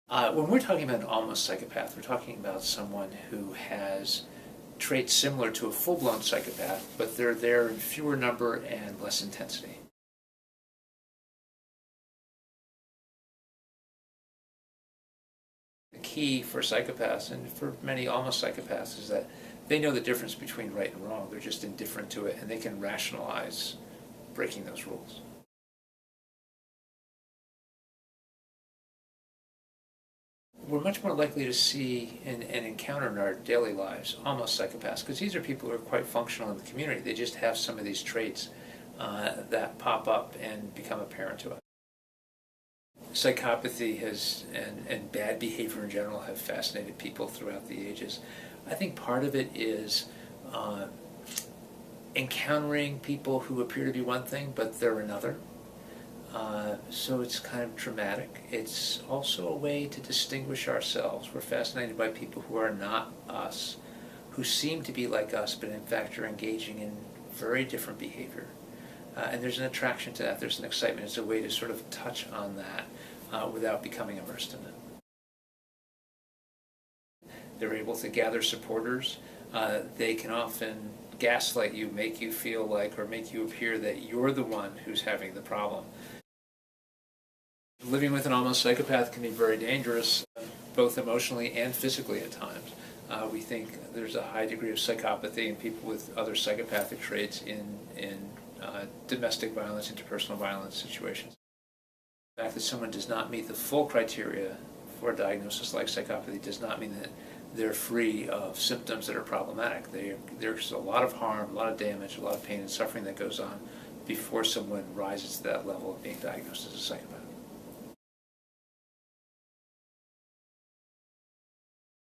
When we're talking about an almost psychopath, we're talking about someone who has traits similar to a full-blown psychopath, but they're there in fewer number and less intensity. The key for psychopaths, and for many almost psychopaths, is that they know the difference between right and wrong. They're just indifferent to it, and they can rationalize breaking those rules. We're much more likely to see and encounter in our daily lives almost psychopaths, because these are people who are quite functional in the community. They just have some of these traits that pop up and become apparent to us. Psychopathy and bad behavior in general have fascinated people throughout the ages. I think part of it is encountering people who appear to be one thing, but they're another. So it's kind of dramatic. It's also a way to distinguish ourselves. We're fascinated by people who are not us, who seem to be like us, but in fact are engaging in very different behavior. And there's an attraction to that. There's an excitement. It's a way to sort of touch on that without becoming immersed in it. They're able to gather supporters. They can often gaslight you, make you feel like, or make you appear that you're the one who's having the problem. Living with an almost psychopath can be very dangerous, both emotionally and physically at times. We think there's a high degree of psychopathy in people with other psychopathic traits in domestic violence, interpersonal violence situations. The fact that someone does not meet the full criteria for a diagnosis like psychopathy does not mean that they're free of symptoms that are problematic. There's a lot of harm, a lot of damage, a lot of pain and suffering that goes on before someone rises to that level of being diagnosed as a psychopath.